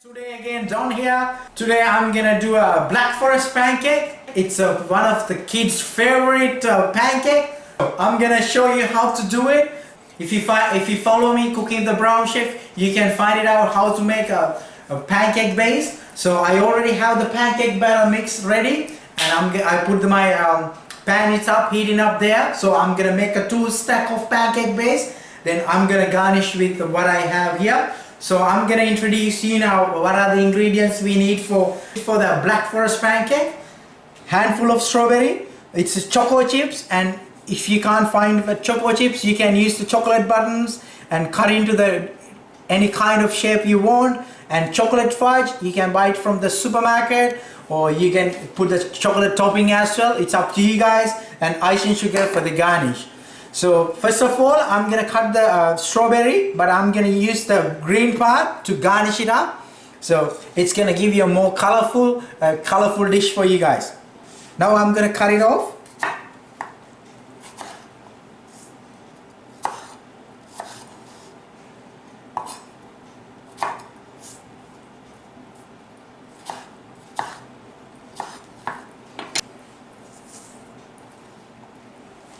Today again, Don here. Today I'm gonna do a Black Forest pancake. It's one of the kids' favorite pancake. I'm gonna show you how to do it. If you follow me, Cooking the Brown Chef, you can find it out how to make a pancake base. So I already have the pancake batter mix ready, and I put my pan it's up, heating up there. So I'm gonna make a 2 stack of pancake base. Then I'm gonna garnish with what I have here. So I'm gonna introduce you now what are the ingredients we need for the Black Forest pancake. Handful of strawberry, it's choco chips, and if you can't find the choco chips, you can use the chocolate buttons and cut into any kind of shape you want. And chocolate fudge, you can buy it from the supermarket, or you can put the chocolate topping as well. It's up to you guys. And icing sugar for the garnish. So first of all, I'm gonna cut the strawberry, but I'm gonna use the green part to garnish it up. So it's gonna give you a more colorful dish for you guys. Now I'm gonna cut it off.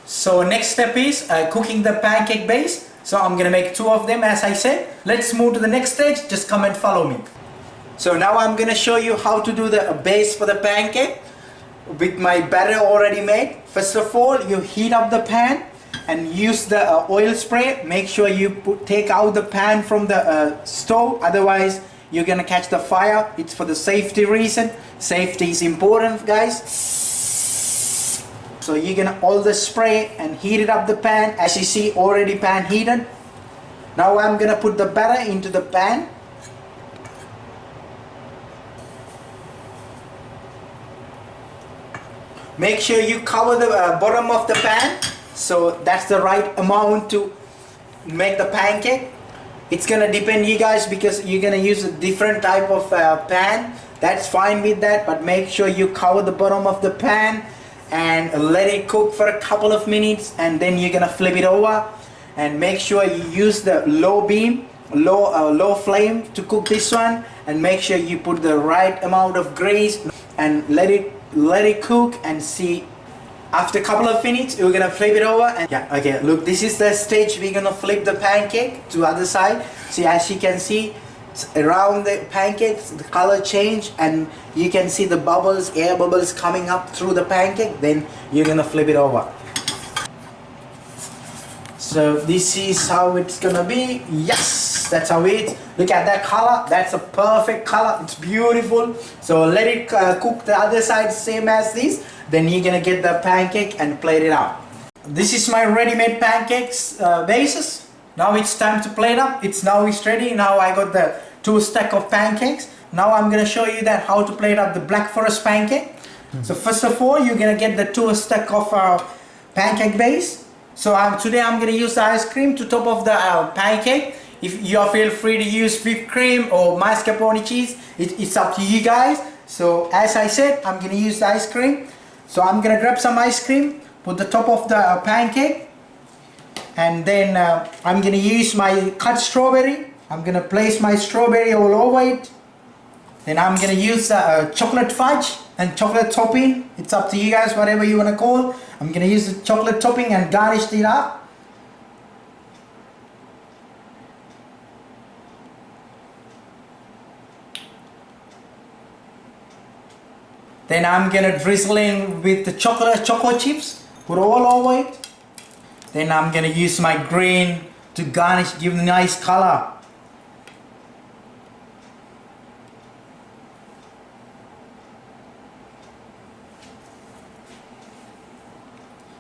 So next step is cooking the pancake base. So I'm gonna make 2 of them as I said. Let's move to the next stage, just come and follow me. So now I'm gonna show you how to do the base for the pancake with my batter already made. First of all, you heat up the pan and use the oil spray. Make sure you take out the pan from the stove, otherwise you're gonna catch the fire. It's for the safety reason. Safety is important, guys. So you're gonna all the spray and heat it up the pan. As you see, already pan heated. Now I'm gonna put the batter into the pan. Make sure you cover the bottom of the pan, so that's the right amount to make the pancake. It's gonna depend you guys, because you're gonna use a different type of pan. That's fine with that, but make sure you cover the bottom of the pan and let it cook for a couple of minutes, and then you're gonna flip it over. And make sure you use the low flame to cook this one, and make sure you put the right amount of grease and let it cook. And see, after a couple of minutes we're gonna flip it over. And yeah, okay, look, this is the stage we're gonna flip the pancake to the other side. See, as you can see, around the pancakes the color change, and you can see the bubbles, air bubbles coming up through the pancake. Then you're gonna flip it over. So this is how it's gonna be. Yes, that's how it is. Look at that color, that's a perfect color, it's beautiful. So let it cook the other side same as this. Then you're gonna get the pancake and plate it out. This is my ready-made pancakes bases. Now it's time to plate up. It's ready. Now I got the 2 stack of pancakes. Now I'm gonna show you that how to plate up the Black Forest pancake. So first of all, you're gonna get the 2 stack of pancake base. So today I'm gonna use the ice cream to top of the pancake. If you feel free to use whipped cream or mascarpone cheese, it's up to you guys. So as I said, I'm gonna use the ice cream. So I'm gonna grab some ice cream, put the top of the pancake. And then I'm gonna use my cut strawberry. I'm gonna place my strawberry all over it. Then I'm gonna use chocolate fudge and chocolate topping. It's up to you guys, whatever you wanna call. I'm gonna use the chocolate topping and garnish it up. Then I'm gonna drizzle in with the choco chips. Put all over it. Then I'm gonna use my green to garnish, give a nice color.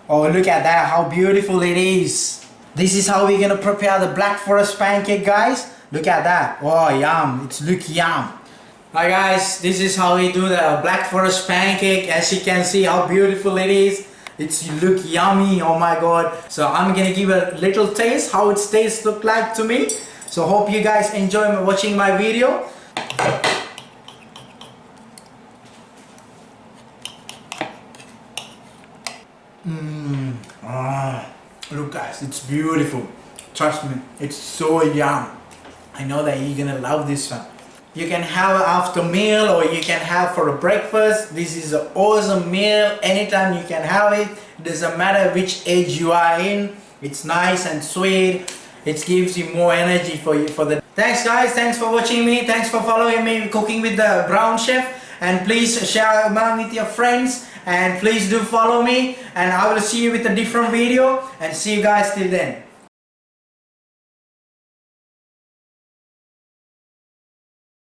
Oh, look at that, how beautiful it is. This is how we're gonna prepare the Black Forest pancake, guys. Look at that. Oh, yum, it's look yum. Hi guys, this is how we do the Black Forest pancake. As you can see how beautiful it is. It's look yummy, oh my god. So I'm gonna give a little taste how it tastes look like to me. So hope you guys enjoy watching my video. Look guys, it's beautiful. Trust me, it's so yum. I know that you're gonna love this one. You can have after meal or you can have for a breakfast. This is an awesome meal. Anytime you can have it. It doesn't matter which age you are in. It's nice and sweet. It gives you more energy for the. Thanks guys. Thanks for watching me. Thanks for following me cooking with the Brown Chef. And please share among with your friends. And please do follow me. And I will see you with a different video. And see you guys till then.